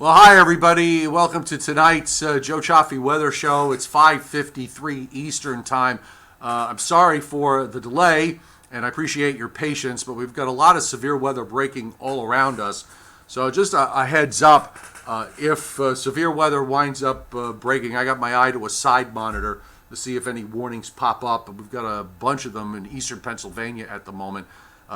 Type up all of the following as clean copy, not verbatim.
Well, hi everybody. Welcome to tonight's Joe Chaffee Weather Show. It's 5:53 Eastern Time. I'm sorry for the delay, and I appreciate your patience, but we've got a lot of severe weather breaking all around us. So just a heads up, if severe weather winds up breaking, I got my eye to a side monitor to see if any warnings pop up. We've got a bunch of them in eastern Pennsylvania at the moment.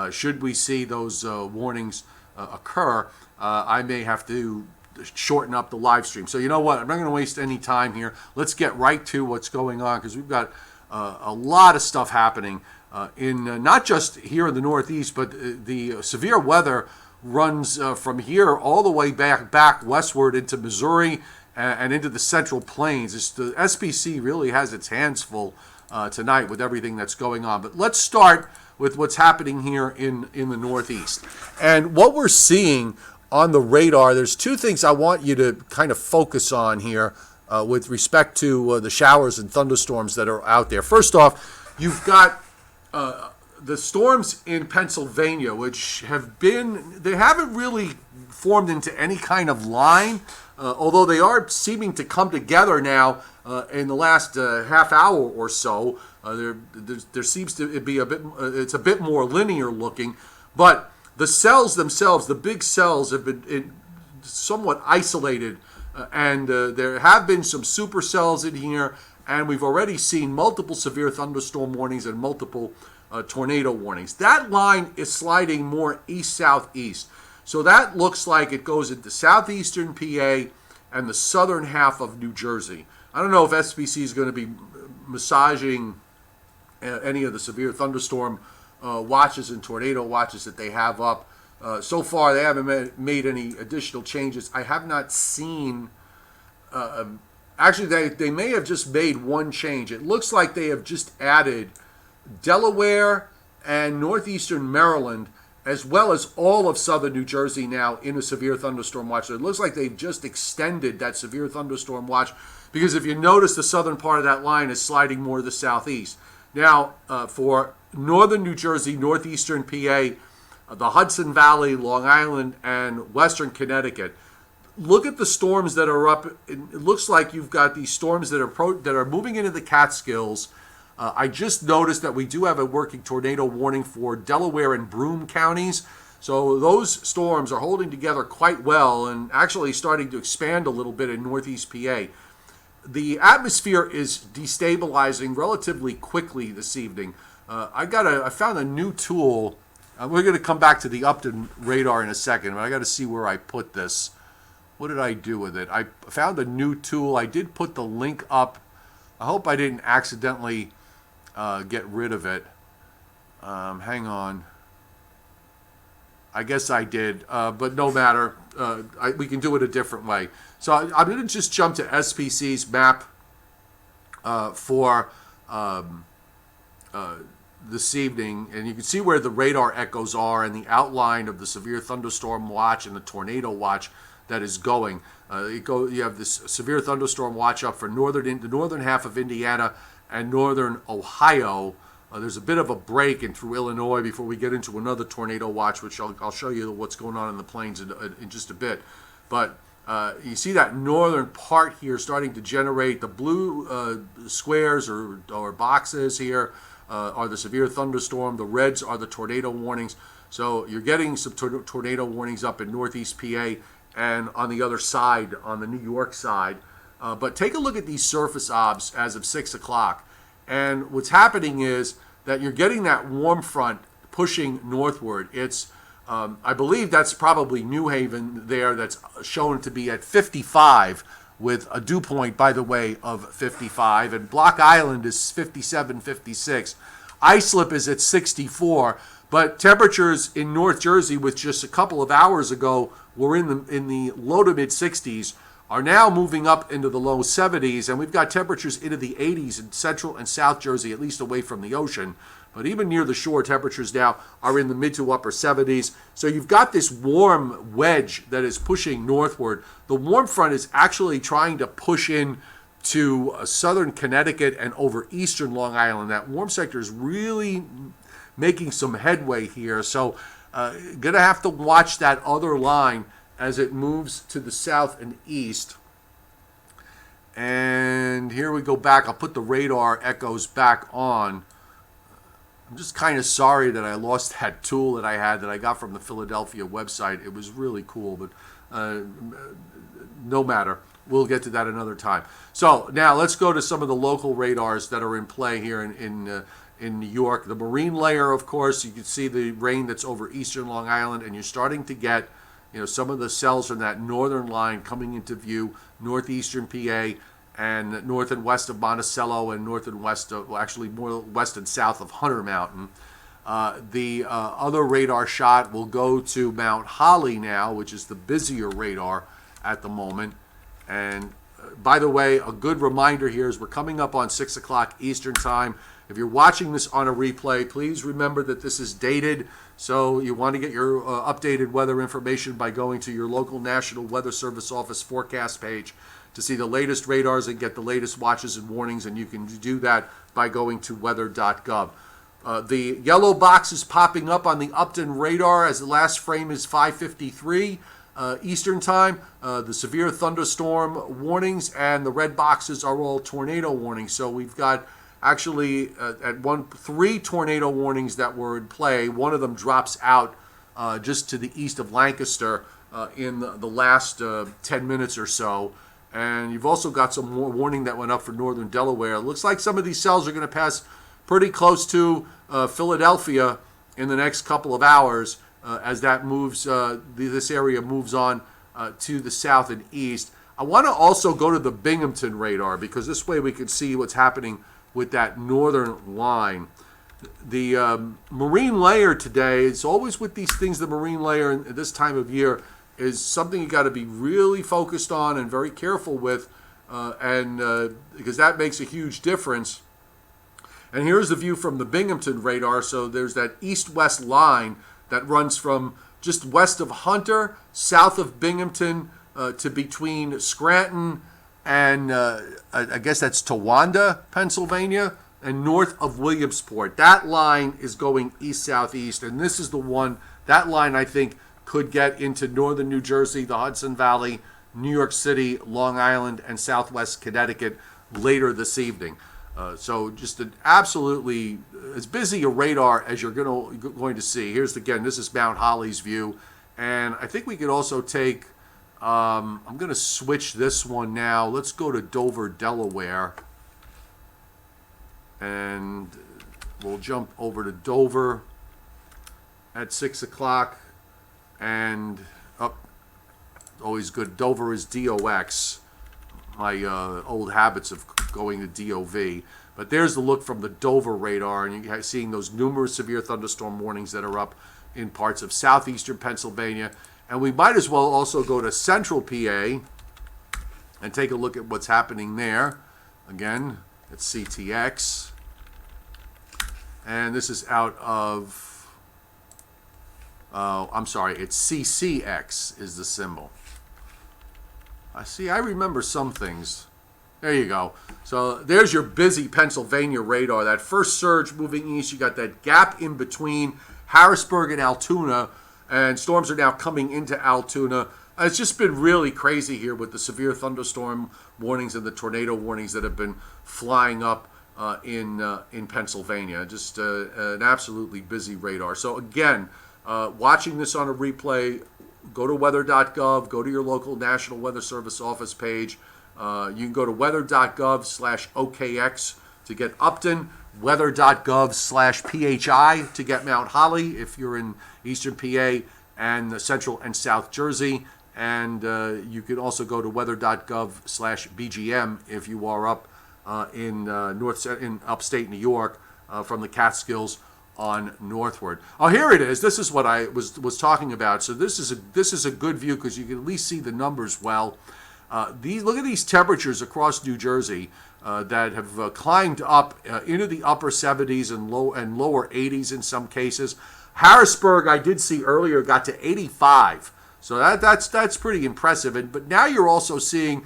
Should we see those warnings occur, I may have to shorten up the live stream. So you know what? I'm not going to waste any time here. Let's get right to what's going on, because we've got a lot of stuff happening in not just here in the Northeast, but the severe weather runs from here all the way back westward into Missouri and into the Central Plains. The SPC really has its hands full tonight with everything that's going on. But let's start with what's happening here in the Northeast. And what we're seeing on the radar, there's two things I want you to kind of focus on here with respect to the showers and thunderstorms that are out there. First off, you've got the storms in Pennsylvania, which they haven't really formed into any kind of line, although they are seeming to come together now in the last half hour or so. There seems to be it's a bit more linear looking, but the cells themselves, the big cells, have been somewhat isolated, and there have been some supercells in here, and we've already seen multiple severe thunderstorm warnings and multiple tornado warnings. That line is sliding more east-southeast, so that looks like it goes into southeastern PA and the southern half of New Jersey. I don't know if SPC is going to be massaging any of the severe thunderstorm watches and tornado watches that they have up. So far, they haven't made any additional changes. I have not seen, actually they may have just made one change. It looks like they have just added Delaware and northeastern Maryland, as well as all of southern New Jersey now in a severe thunderstorm watch. So it looks like they've just extended that severe thunderstorm watch, because if you notice, the southern part of that line is sliding more to the southeast. Now, for northern New Jersey, northeastern PA, the Hudson Valley, Long Island, and western Connecticut, look at the storms that are up. It looks like you've got these storms that are moving into the Catskills. I just noticed that we do have a working tornado warning for Delaware and Broome counties. So those storms are holding together quite well and actually starting to expand a little bit in northeast PA. The atmosphere is destabilizing relatively quickly this evening. I found a new tool. We're going to come back to the Upton radar in a second, but I got to see where I put this. What did I do with it? I found a new tool. I did put the link up. I hope I didn't accidentally get rid of it. Hang on. I guess I did, but no matter. We can do it a different way. So I'm going to just jump to SPC's map for this evening, and you can see where the radar echoes are and the outline of the severe thunderstorm watch and the tornado watch that is going. You have this severe thunderstorm watch up for the northern half of Indiana and northern Ohio. There's a bit of a break in through Illinois before we get into another tornado watch, which I'll show you what's going on in the plains in just a bit. But you see that northern part here starting to generate the blue squares or boxes here are the severe thunderstorm. The reds are the tornado warnings. So you're getting some tornado warnings up in northeast PA and on the other side, on the New York side. But take a look at these surface obs as of 6 o'clock. And what's happening is that you're getting that warm front pushing northward. It's, I believe that's probably New Haven there, that's shown to be at 55 with a dew point, by the way, of 55. And Block Island is 57, 56. Islip is at 64. But temperatures in North Jersey, which just a couple of hours ago were in the low to mid 60s, are now moving up into the low 70s, and we've got temperatures into the 80s in central and south Jersey, at least away from the ocean. But even near the shore, temperatures now are in the mid to upper 70s. So you've got this warm wedge that is pushing northward. The warm front is actually trying to push in to southern Connecticut and over eastern Long Island. That warm sector is really making some headway here. So going to have to watch that other line as it moves to the south and east. And here we go back. I'll put the radar echoes back on. I'm just kind of sorry that I lost that tool that I had that I got from the Philadelphia website. It was really cool, but no matter. We'll get to that another time. So now let's go to some of the local radars that are in play here in New York. The marine layer, of course, you can see the rain that's over eastern Long Island, and you're starting to get some of the cells from that northern line coming into view, northeastern PA and north and west of Monticello and north and west of, well, actually more west and south of Hunter Mountain. The other radar shot will go to Mount Holly now, which is the busier radar at the moment. And by the way, a good reminder here is we're coming up on 6 o'clock Eastern Time. If you're watching this on a replay, please remember that this is dated, so you want to get your updated weather information by going to your local National Weather Service office forecast page to see the latest radars and get the latest watches and warnings, and you can do that by going to weather.gov. The yellow box is popping up on the Upton radar as the last frame is 5:53 Eastern Time. The severe thunderstorm warnings and the red boxes are all tornado warnings. So we've got actually three tornado warnings that were in play. One of them drops out just to the east of Lancaster in the last 10 minutes or so. And you've also got some more warning that went up for northern Delaware. It looks like some of these cells are going to pass pretty close to Philadelphia in the next couple of hours as that moves. This area moves on to the south and east. I want to also go to the Binghamton radar because this way we can see what's happening with that northern line. The marine layer today, it's always with these things, the marine layer at this time of year is something you got to be really focused on and very careful with, because that makes a huge difference. And here's the view from the Binghamton radar. So there's that east-west line that runs from just west of Hunter, south of Binghamton, to between Scranton and I guess that's Towanda, Pennsylvania, and north of Williamsport. That line is going east-southeast, and this is the one, that line I think could get into northern New Jersey, the Hudson Valley, New York City, Long Island, and southwest Connecticut later this evening. So just an absolutely as busy a radar as you're going to see. Here's again, this is Mount Holly's view, and I think we could also take. I'm going to switch this one now. Let's go to Dover, Delaware, and we'll jump over to Dover at 6 o'clock. And always good. Dover is DOX. My old habits of going to DOV. But there's the look from the Dover radar, and you're seeing those numerous severe thunderstorm warnings that are up in parts of southeastern Pennsylvania. And we might as well also go to central PA and take a look at what's happening there. Again, it's CTX. And this is out of... I'm sorry, it's CCX is the symbol. I remember some things. There you go. So there's your busy Pennsylvania radar. That first surge moving east, you got that gap in between Harrisburg and Altoona, and storms are now coming into Altoona. It's just been really crazy here with the severe thunderstorm warnings and the tornado warnings that have been flying up in Pennsylvania. Just an absolutely busy radar. So again, watching this on a replay, go to weather.gov, go to your local National Weather Service office page. You can go to weather.gov/OKX to get Upton, weather.gov/PHI to get Mount Holly if you're in eastern PA and central and south Jersey. And you can also go to weather.gov/BGM if you are up in upstate New York from the Catskills on northward. Oh, here it is. This is what I was talking about. So this is a good view because you can at least see the numbers well. Look at these temperatures across New Jersey that have climbed up into the upper 70s and lower 80s in some cases. Harrisburg, I did see earlier, got to 85. So that's pretty impressive. But now you're also seeing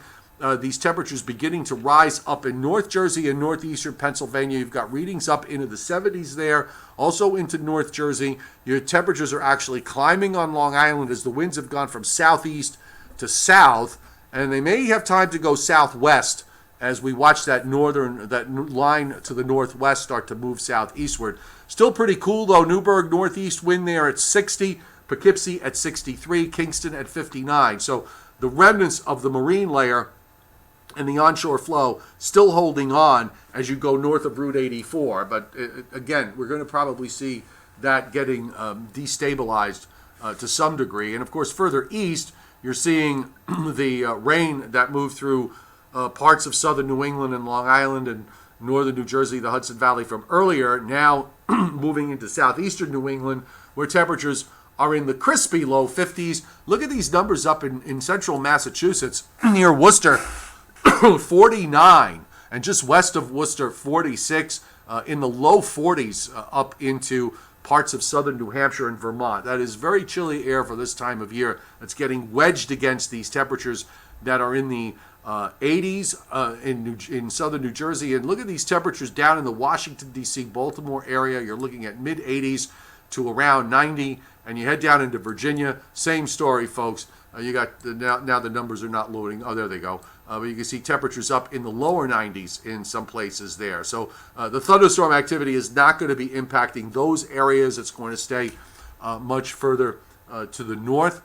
these temperatures beginning to rise up in North Jersey and northeastern Pennsylvania. You've got readings up into the 70s there, also into North Jersey. Your temperatures are actually climbing on Long Island as the winds have gone from southeast to south, and they may have time to go southwest as we watch that line to the northwest start to move southeastward. Still pretty cool though. Newburgh northeast wind there at 60, Poughkeepsie at 63, Kingston at 59. So the remnants of the marine layer and the onshore flow still holding on as you go north of Route 84. But again, we're going to probably see that getting destabilized to some degree. And of course, further east, you're seeing the rain that moved through parts of southern New England and Long Island and northern New Jersey, the Hudson Valley from earlier, now moving into southeastern New England, where temperatures are in the crispy low 50s. Look at these numbers up in central Massachusetts, near Worcester, 49, and just west of Worcester, 46, in the low 40s up into parts of southern New Hampshire and Vermont. That is very chilly air for this time of year. It's getting wedged against these temperatures that are in the 80s in southern New Jersey. And look at these temperatures down in the Washington, D.C., Baltimore area. You're looking at mid-80s to around 90. And you head down into Virginia, same story, folks. You got now the numbers are not loading. Oh, there they go. But you can see temperatures up in the lower 90s in some places there. So the thunderstorm activity is not going to be impacting those areas. It's going to stay much further to the north.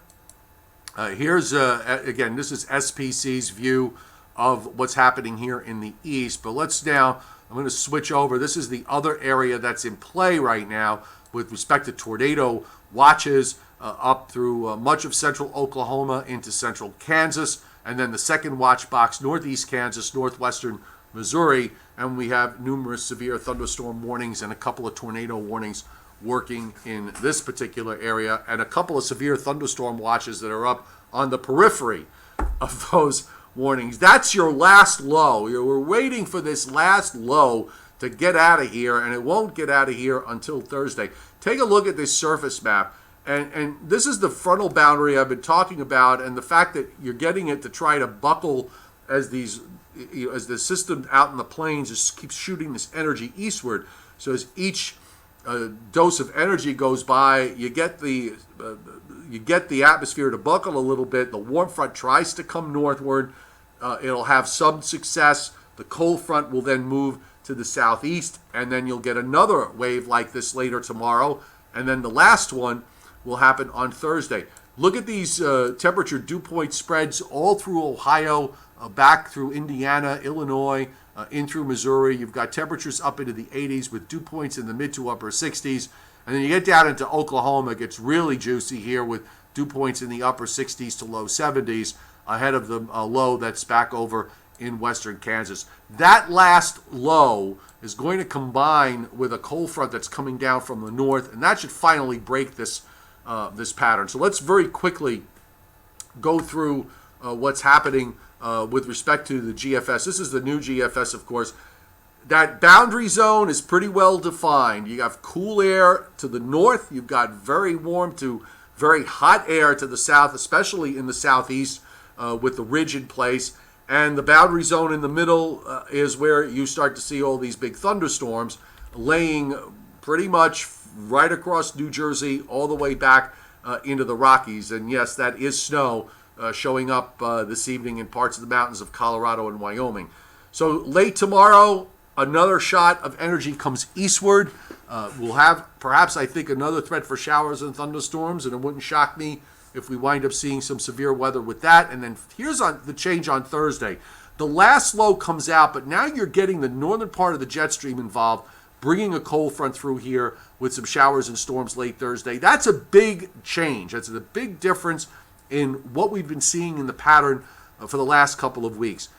Here's, again, this is SPC's view of what's happening here in the east. But let's now, I'm going to switch over. This is the other area that's in play right now with respect to tornado watches up through much of central Oklahoma into central Kansas, and then the second watch box, northeast Kansas, northwestern Missouri, and we have numerous severe thunderstorm warnings and a couple of tornado warnings working in this particular area, and a couple of severe thunderstorm watches that are up on the periphery of those warnings. That's your last low. We're waiting for this last low to get out of here, and it won't get out of here until Thursday. Take a look at this surface map, and this is the frontal boundary I've been talking about, and the fact that you're getting it to try to buckle as these, as the system out in the plains just keeps shooting this energy eastward. So as each dose of energy goes by, you get the atmosphere to buckle a little bit. The warm front tries to come northward. It'll have some success. The cold front will then move to the southeast, and then you'll get another wave like this later tomorrow, and then the last one will happen on Thursday. Look at these temperature dew point spreads all through Ohio, back through Indiana, Illinois, in through Missouri. You've got temperatures up into the 80s with dew points in the mid to upper 60s, and then you get down into Oklahoma. It gets really juicy here with dew points in the upper 60s to low 70s ahead of the low that's back over in western Kansas. That last low is going to combine with a cold front that's coming down from the north, and that should finally break this pattern. So let's very quickly go through what's happening with respect to the GFS. This is the new GFS, of course. That boundary zone is pretty well defined. You have cool air to the north. You've got very warm to very hot air to the south, especially in the southeast with the ridge in place. And the boundary zone in the middle is where you start to see all these big thunderstorms laying pretty much right across New Jersey all the way back into the Rockies. And yes, that is snow showing up this evening in parts of the mountains of Colorado and Wyoming. So late tomorrow, another shot of energy comes eastward. We'll have perhaps, I think, another threat for showers and thunderstorms, and it wouldn't shock me if we wind up seeing some severe weather with that. And then here's the change on Thursday. The last low comes out, but now you're getting the northern part of the jet stream involved, bringing a cold front through here with some showers and storms late Thursday. That's a big change. That's a big difference in what we've been seeing in the pattern for the last couple of weeks.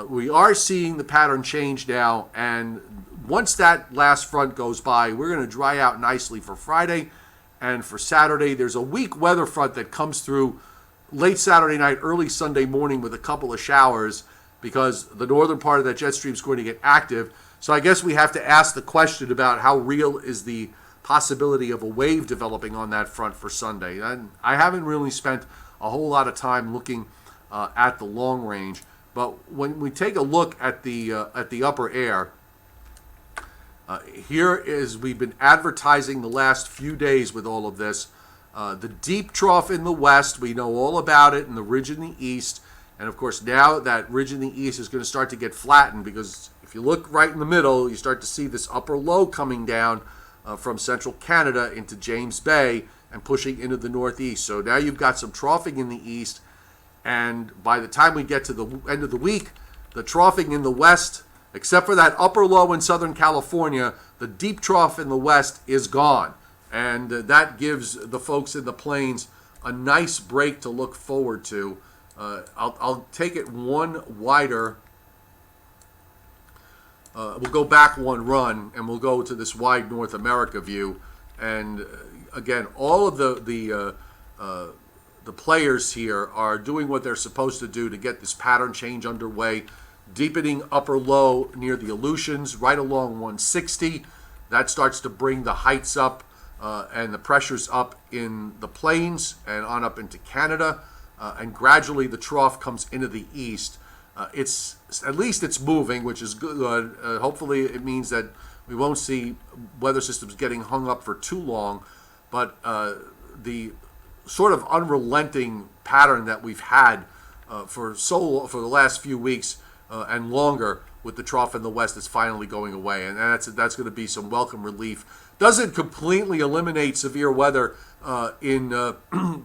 We are seeing the pattern change now, and once that last front goes by, we're going to dry out nicely for Friday. And for Saturday, there's a weak weather front that comes through late Saturday night, early Sunday morning with a couple of showers because the northern part of that jet stream is going to get active. So I guess we have to ask the question about how real is the possibility of a wave developing on that front for Sunday. And I haven't really spent a whole lot of time looking at the long range, But when we take a look at the upper air, here is, we've been advertising the last few days with all of this. The deep trough in the west, we know all about it, and the ridge in the east. And of course, now that ridge in the east is going to start to get flattened, because if you look right in the middle, you start to see this upper low coming down from central Canada into James Bay and pushing into the northeast. So now you've got some troughing in the east, and by the time we get to the end of the week, the troughing in the west, except for that upper low in Southern California, the deep trough in the west is gone. And that gives the folks in the plains a nice break to look forward to. I'll take it one wider. We'll go back one run, and we'll go to this wide North America view. And again, all of the players here are doing what they're supposed to do to get this pattern change underway. Deepening upper low near the Aleutians, right along 160. That starts to bring the heights up and the pressures up in the plains and on up into Canada. And gradually the trough comes into the east. At least it's moving, which is good. Hopefully it means that we won't see weather systems getting hung up for too long. But the sort of unrelenting pattern that we've had for the last few weeks and longer with the trough in the west is finally going away, and that's going to be some welcome relief. Doesn't completely eliminate severe weather in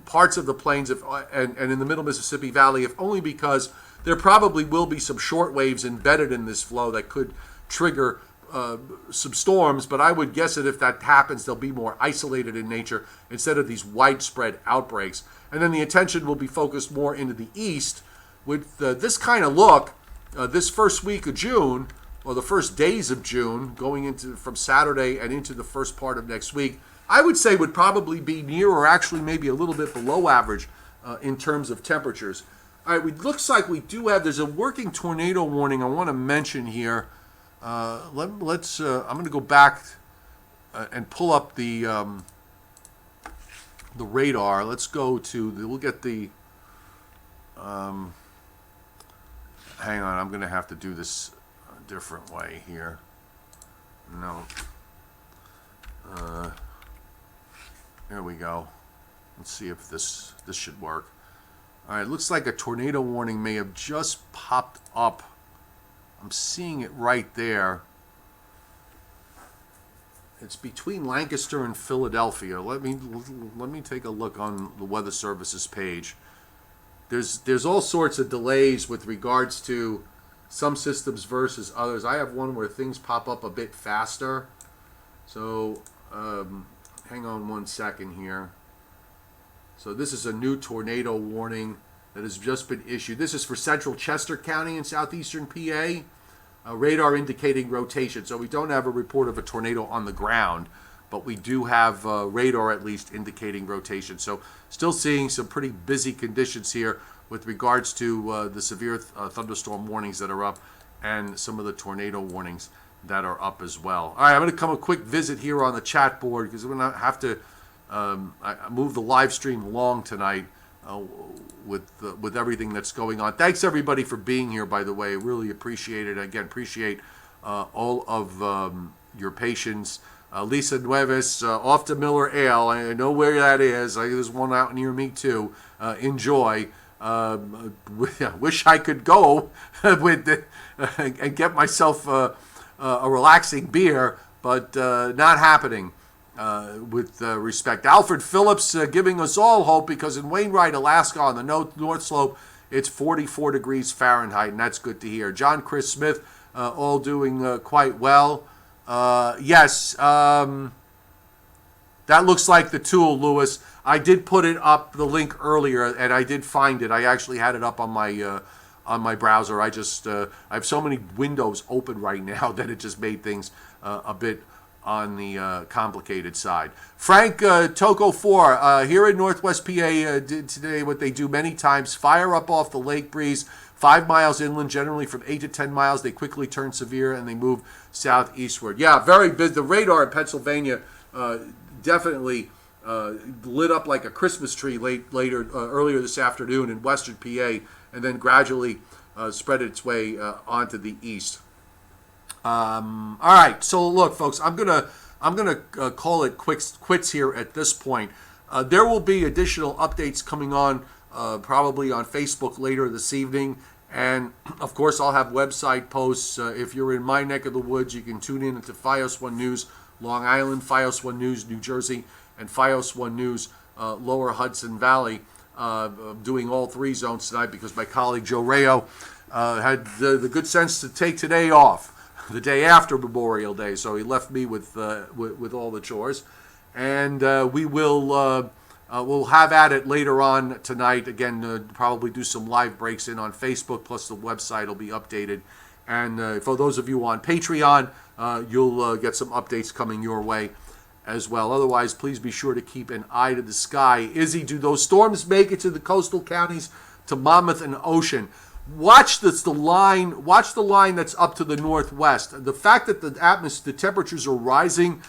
parts of the plains and in the middle Mississippi Valley, if only because there probably will be some short waves embedded in this flow that could trigger some storms, but I would guess that if that happens, they'll be more isolated in nature instead of these widespread outbreaks. And then the attention will be focused more into the east with this kind of look. This first week of June, or the first days of June, going into from Saturday and into the first part of next week, I would say would probably be near or actually maybe a little bit below average in terms of temperatures. All right, it looks like we do have, there's a working tornado warning I want to mention here. I'm going to go back and pull up the radar. Let's go to, we'll get the, hang on, I'm going to have to do this a different way here. No. There we go. Let's see if this should work. All right, looks like a tornado warning may have just popped up. I'm seeing it right there. It's between Lancaster and Philadelphia. Let me take a look on the Weather Service's page. There's all sorts of delays with regards to some systems versus others. I have one where things pop up a bit faster. So hang on one second here. So this is a new tornado warning that has just been issued. This is for central Chester County in southeastern PA. Radar indicating rotation. So we don't have a report of a tornado on the ground, but we do have radar at least indicating rotation. So still seeing some pretty busy conditions here with regards to the severe thunderstorm warnings that are up and some of the tornado warnings that are up as well. All right, I'm going to come a quick visit here on the chat board because we're going to have to move the live stream along tonight with everything that's going on. Thanks everybody for being here, by the way. Really appreciate it. Again, appreciate all of your patience. Lisa Nueves, off to Miller Ale. I know where that is. There's one out near me too. Enjoy. Wish I could go and get myself a relaxing beer, but not happening. With respect. Alfred Phillips giving us all hope because in Wainwright, Alaska, on the North Slope, it's 44 degrees Fahrenheit, and that's good to hear. John Chris Smith, all doing quite well. Yes, that looks like the tool, Lewis. I did put it up, the link earlier, and I did find it. I actually had it up on my browser. I have so many windows open right now that it just made things a bit on the complicated side. Frank Toco 4 here in Northwest PA did today what they do many times: fire up off the lake breeze 5 miles inland, generally from 8 to 10 miles. They quickly turn severe and they move southeastward. Yeah, very busy. The radar in Pennsylvania definitely lit up like a Christmas tree earlier this afternoon in western PA, and then gradually spread its way onto the east. All right, so look, folks, I'm gonna call it quits here at this point. There will be additional updates coming on probably on Facebook later this evening, and of course I'll have website posts. If you're in my neck of the woods, you can tune in to FiOS 1 News Long Island, FiOS 1 News New Jersey, and FiOS 1 News Lower Hudson Valley. Doing all three zones tonight because my colleague Joe Rayo had the good sense to take today off, the day after Memorial Day, so he left me with all the chores, and we will we'll have at it later on tonight. Again, probably do some live breaks in on Facebook, plus the website will be updated. And for those of you on Patreon, you'll get some updates coming your way as well. Otherwise, please be sure to keep an eye to the sky. Izzy, do those storms make it to the coastal counties, to Monmouth and Ocean? Watch the line. Watch the line that's up to the northwest. The fact that the temperatures are rising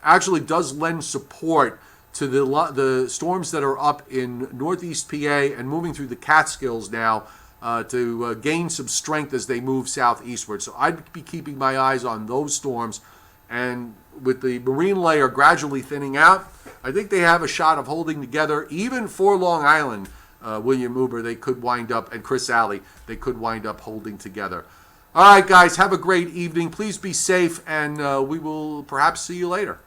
actually does lend support to the storms that are up in northeast PA and moving through the Catskills now to gain some strength as they move southeastward. So I'd be keeping my eyes on those storms. And with the marine layer gradually thinning out, I think they have a shot of holding together. Even for Long Island, William Uber, they could wind up, and Chris Alley, they could wind up holding together. All right, guys, have a great evening. Please be safe, and we will perhaps see you later.